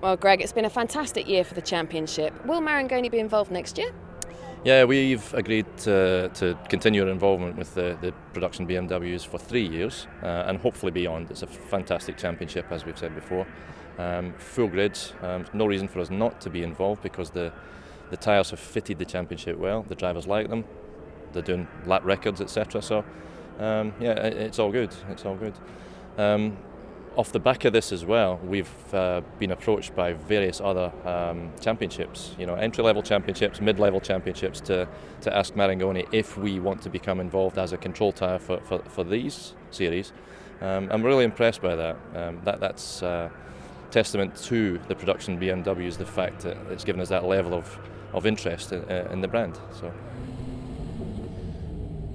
Well, Greg, it's been a fantastic year for the championship. Will Marangoni be involved next year? Yeah, we've agreed to continue our involvement with the production BMWs for 3 years and hopefully beyond. It's a fantastic championship, as we've said before. Full grids, no reason for us not to be involved because the tyres have fitted the championship well. The drivers like them. They're doing lap records, etc. So, yeah, it's all good. It's all good. Off the back of this as well, we've been approached by various other championships, entry-level championships, mid-level championships, to ask Marangoni if we want to become involved as a control tyre for these series. I'm really impressed by that. That's testament to the production BMWs, the fact that it's given us that level of interest in the brand. So.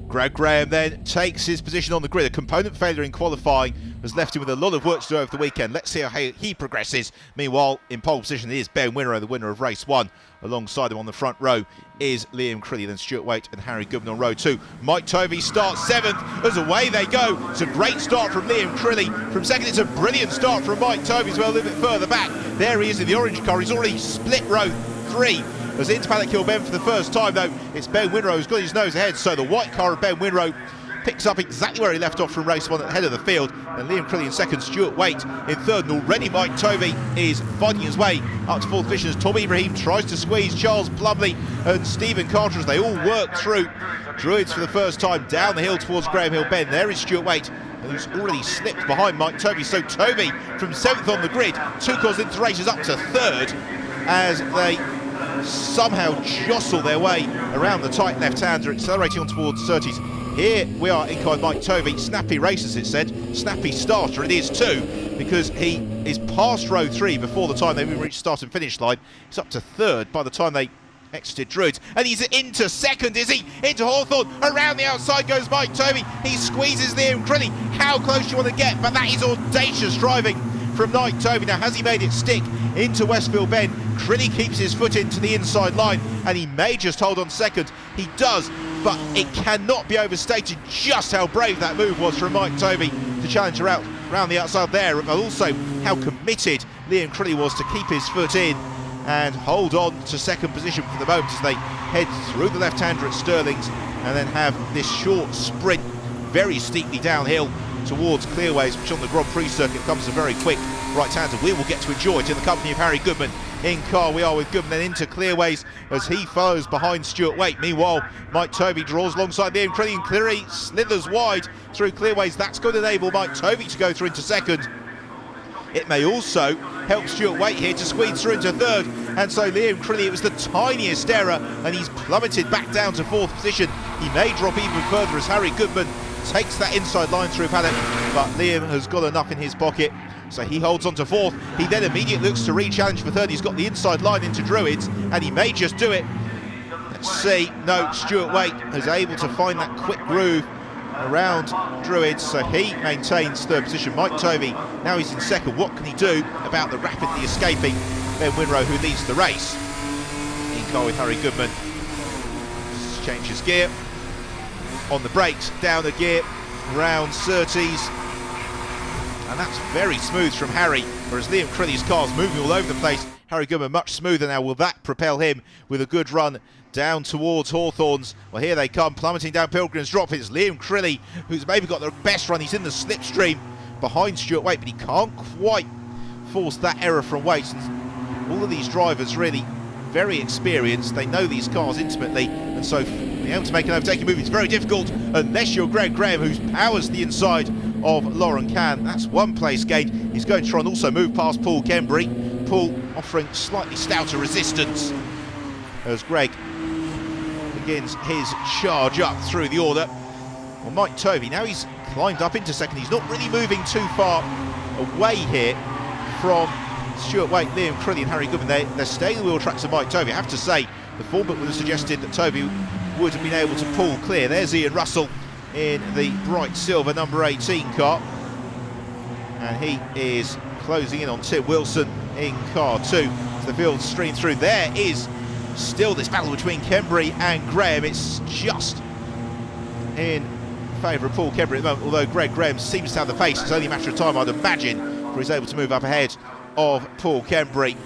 Greg Graham then takes his position on the grid. A component failure in qualifying has left him with a lot of work to do over the weekend. Let's see how he progresses. Meanwhile, in pole position is Ben Winrow, the winner of race 1. Alongside him on the front row is Liam Crilly, then Stuart Waite and Harry Goodman on row 2. Mike Tovey starts 7th as away they go. It's a great start from Liam Crilly. From second, it's a brilliant start from Mike Tovey as well, a little bit further back. There he is in the orange car. He's already split row 3. As into Paddock Hill Bend for the first time, though, it's Ben Winrow who's got his nose ahead. So the white car of Ben Winrow picks up exactly where he left off from race 1 at the head of the field. And Liam Crilly in second, Stuart Waite in third. And already Mike Tovey is fighting his way up to fourth position as Tom Ibrahim tries to squeeze Charles Plumley and Stephen Carter as they all work through. Druids for the first time down the hill towards Graham Hill Bend. There is Stuart Waite, who's already slipped behind Mike Tovey. So Tovey from 7th on the grid, 2 cars into races up to 3rd as they somehow jostle their way around the tight left-hander, accelerating on towards Surtees. Here we are in car Mike Tovey. Snappy race, as it said. Snappy starter, it is too, because he is past row 3 before the time they even reached start and finish line. He's up to 3rd by the time they exited Druids. And he's into 2nd, is he? Into Hawthorne. Around the outside goes Mike Tovey. He squeezes Liam Crilly. How close do you want to get? But that is audacious driving from Mike Tovey. Now, has he made it stick into Westfield Bend? Crilly keeps his foot into the inside line and he may just hold on 2nd. He does, but it cannot be overstated just how brave that move was from Mike Tovey to challenge her out around the outside there, but also how committed Liam Crilly was to keep his foot in and hold on to 2nd position for the moment as they head through the left-hander at Stirling's and then have this short sprint very steeply downhill towards Clearways, which on the Grand Prix circuit comes a very quick right-hander. We will get to enjoy it in the company of Harry Goodman. In car we are with Goodman then into Clearways as he follows behind Stuart Waite. Meanwhile, Mike Tovey draws alongside Liam Crilly and Cleary slithers wide through Clearways. That's going to enable Mike Tovey to go through into 2nd. It may also help Stuart Waite here to squeeze through into 3rd, and so Liam Crilly, it was the tiniest error and he's plummeted back down to 4th position. He may drop even further as Harry Goodman takes that inside line through Paddock, but Liam has got enough in his pocket, so he holds on to 4th. He then immediately looks to re-challenge for 3rd. He's got the inside line into Druids, and he may just do it. Let's see. No, Stuart Waite is able to find that quick groove around Druids, so he maintains 3rd position. Mike Tovey, now he's in 2nd. What can he do about the rapidly escaping Ben Winrow, who leads the race? In car with Harry Goodman. Changes gear. On the brakes, down a gear, round Surtees, and that's very smooth from Harry, whereas Liam Crilly's car's moving all over the place. Harry Goodman much smoother now. Will that propel him with a good run down towards Hawthorns? Well, here they come, plummeting down Pilgrim's Drop. It's Liam Crilly who's maybe got the best run. He's in the slipstream behind Stuart Waite, but he can't quite force that error from Waite. And all of these drivers really very experienced. They know these cars intimately, and so being able to make an overtaking move is very difficult unless you're Greg Graham, who powers the inside of Lauren Cann. That's 1 place gain. He's going to try and also move past Paul Kembry. Paul offering slightly stouter resistance as Greg begins his charge up through the order. Well, Mike Tovey, now he's climbed up into 2nd. He's not really moving too far away here from Stuart Waite, Liam Crilly and Harry Goodman. They're staying in the wheel tracks of Mike Tovey. I have to say, the form book would have suggested that Tovey would have been able to pull clear. There's Ian Russell in the bright silver number 18 car, and he is closing in on Tim Wilson in car 2. As the field stream through, there is still this battle between Kembry and Graham. It's just in favour of Paul Kembry at the moment, although Greg Graham seems to have the pace. It's only a matter of time, I'd imagine, before he's able to move up ahead of Paul Kembury.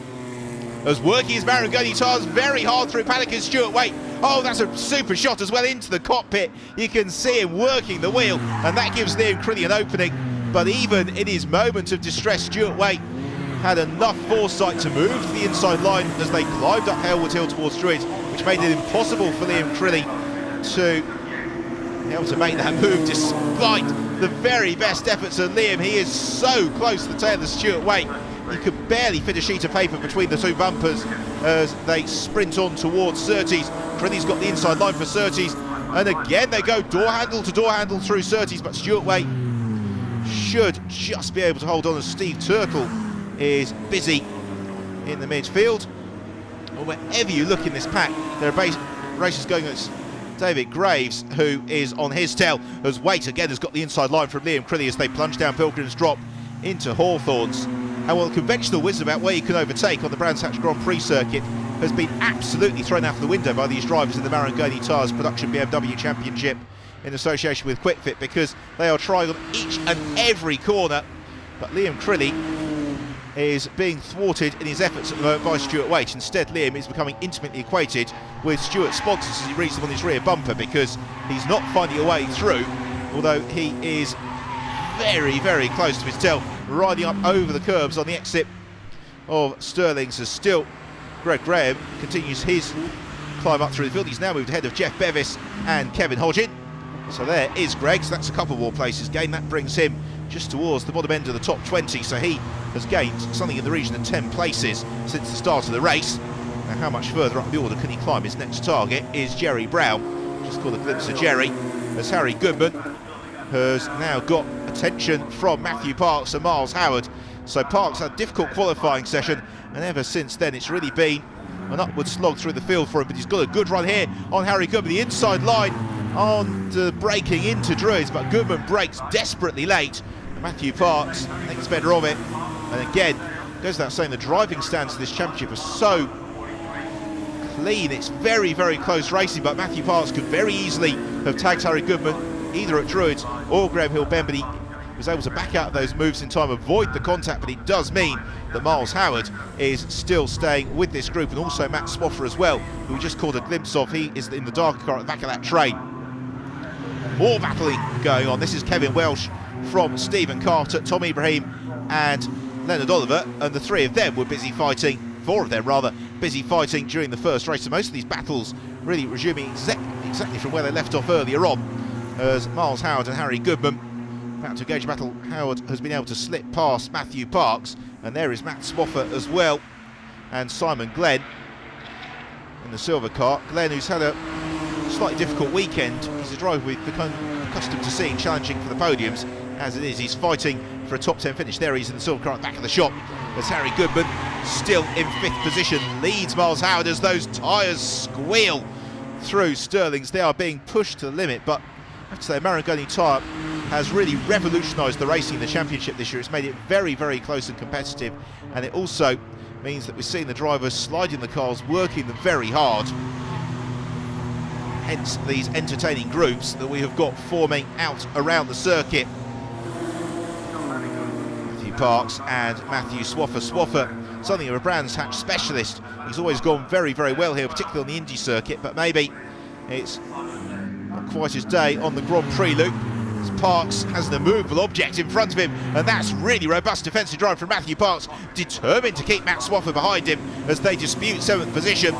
As working his Marangoni tyres very hard through Paddock and Stuart Waite. Oh, that's a super shot as well into the cockpit. You can see him working the wheel, and that gives Liam Crilly an opening. But even in his moment of distress, Stuart Waite had enough foresight to move to the inside line as they climbed up Halewood Hill towards Druids, which made it impossible for Liam Crilly to be able to make that move despite the very best efforts of Liam. He is so close to the tail of Stuart Waite. He could barely fit a sheet of paper between the two bumpers as they sprint on towards Surtees. Crilly's got the inside line for Surtees, and again they go door handle to door handle through Surtees, but Stuart Waite should just be able to hold on as Steve Turtle is busy in the midfield. Or wherever you look in this pack, there are races going against David Graves, who is on his tail, as Waite again has got the inside line from Liam Crilly as they plunge down Pilgrim's Drop into Hawthorns. And while the conventional wisdom about where you can overtake on the Brands Hatch Grand Prix circuit has been absolutely thrown out of the window by these drivers in the Marangoni Tyres Production BMW Championship in association with QuickFit, because they are trying on each and every corner. But Liam Crilly is being thwarted in his efforts at the moment by Stuart Waite. Instead, Liam is becoming intimately acquainted with Stuart's sponsors as he reads them on his rear bumper, because he's not finding a way through, although he is very, very close to his tail, riding up over the curbs on the exit of Stirling's, as still Greg Graham continues his climb up through the field. He's now moved ahead of Jeff Bevis and Kevin Hodgin. So there is Greg, so that's a couple more places gained. That brings him just towards the bottom end of the top 20, so he has gained something in the region of 10 places since the start of the race. Now, how much further up the order can he climb? His next target is Jerry Brown. Just caught a glimpse of Jerry as Harry Goodman has now got attention from Matthew Parks and Miles Howard. So Parks had a difficult qualifying session, and ever since then it's really been an upward slog through the field for him, but he's got a good run here on Harry Goodman, the inside line on the braking into Druids, but Goodman brakes desperately late. Matthew Parks thinks better of it, and again, goes without saying, the driving stands of this championship are so clean. It's very, very close racing, but Matthew Parks could very easily have tagged Harry Goodman either at Druids or Graham Hill Bend, but he was able to back out of those moves in time, avoid the contact. But it does mean that Miles Howard is still staying with this group, and also Matt Swaffer as well, who we just caught a glimpse of. He is in the darker car at the back of that train. More battling going on. This is Kevin Welsh from Stephen Carter, Tom Ibrahim and Leonard Oliver, and the three of them were busy fighting, four of them rather, busy fighting during the first race. So most of these battles really resuming exactly from where they left off earlier on, as Miles Howard and Harry Goodman about to engage battle. Howard has been able to slip past Matthew Parks, and there is Matt Swaffer as well, and Simon Glenn in the silver car. Glenn, who's had a slightly difficult weekend, he's a driver we've become accustomed to seeing challenging for the podiums. As it is, he's fighting for a top 10 finish. There he is in the silver car at the back of the shop, as Harry Goodman, still in 5th position, leads Miles Howard as those tyres squeal through Stirling's. They are being pushed to the limit, but I have to say, Marangoni tyre has really revolutionised the racing in the championship this year. It's made it very, very close and competitive, and it also means that we're seeing the drivers sliding the cars, working them very hard. Hence these entertaining groups that we have got forming out around the circuit. Matthew Parks and Matthew Swaffer. Swaffer, something of a Brands Hatch specialist. He's always gone very, very well here, particularly on the Indy circuit, but maybe it's not quite his day on the Grand Prix loop. Parks has an immovable object in front of him, and that's really robust defensive drive from Matthew Parks, determined to keep Matt Swaffer behind him as they dispute 7th position.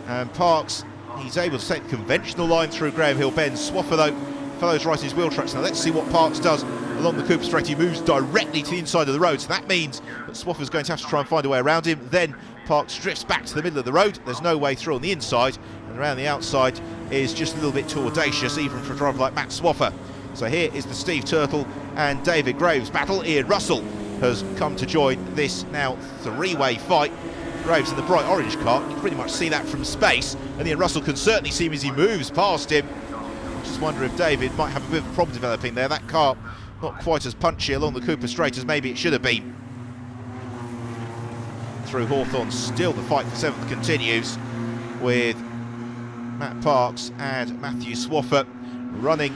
And Parks, he's able to take the conventional line through Graham Hill Bend. Swaffer, though, follows right in his wheel tracks. Now let's see what Parks does along the Cooper Straight. He moves directly to the inside of the road, so that means that Swaffer's going to have to try and find a way around him. Then Parks drifts back to the middle of the road. There's no way through on the inside, and around the outside is just a little bit too audacious, even for a driver like Matt Swaffer. So here is the Steve Turtle and David Graves battle. Ian Russell has come to join this now three-way fight. Graves in the bright orange car, you can pretty much see that from space, and Ian Russell can certainly see him as he moves past him. I just wonder if David might have a bit of a problem developing there. That car not quite as punchy along the Cooper Straight as maybe it should have been. Through Hawthorn, still the fight for 7th continues, with Matt Parks and Matthew Swaffer running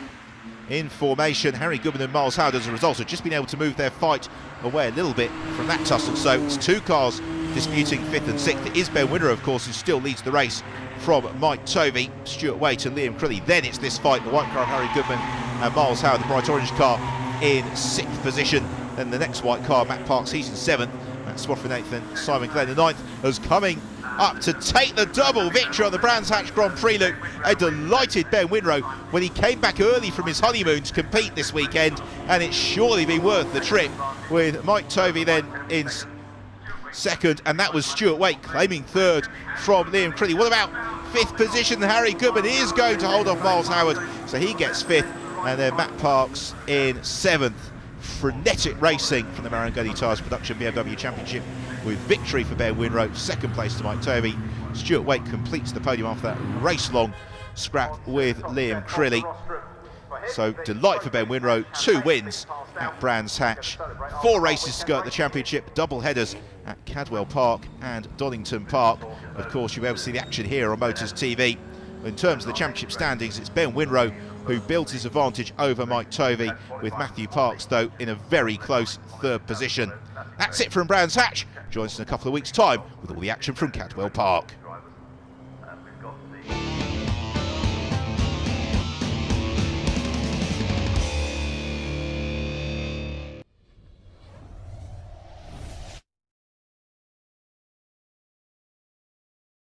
in formation. Harry Goodman and Miles Howard, as a result, have just been able to move their fight away a little bit from that tussle. So it's 2 cars disputing 5th and 6th. It is Ben Winrow, of course, who still leads the race from Mike Tovey, Stuart Waite and Liam Crilly. Then it's this fight, the white car of Harry Goodman and Miles Howard, the bright orange car in 6th position. Then the next white car, Matt Parks, he's in 7th. Matt Swaff in 8th and Simon Glenn in 9th, as coming up to take the double victory on the Brands Hatch Grand Prix. Look, a delighted Ben Winrow when he came back early from his honeymoon to compete this weekend, and it's surely been worth the trip, with Mike Tovey then in 2nd, and that was Stuart Waite claiming 3rd from Liam Crilly. What about 5th position? Harry Goodman is going to hold off Miles Howard, so he gets 5th, and then Matt Parks in 7th. Frenetic racing from the Marangoni Tyres Production BMW Championship, with victory for Ben Winrow, 2nd place to Mike Tovey. Stuart Waite completes the podium after that race-long scrap with Liam Crilly. So delight for Ben Winrow, 2 wins at Brands Hatch, 4 races to go at the championship, double headers at Cadwell Park and Donington Park. Of course, you'll be able to see the action here on Motors TV. In terms of the championship standings, it's Ben Winrow who builds his advantage over Mike Tovey, with Matthew Parks, though, in a very close 3rd position. That's it from Brands Hatch. Join us in a couple of weeks' time with all the action from Cadwell Park.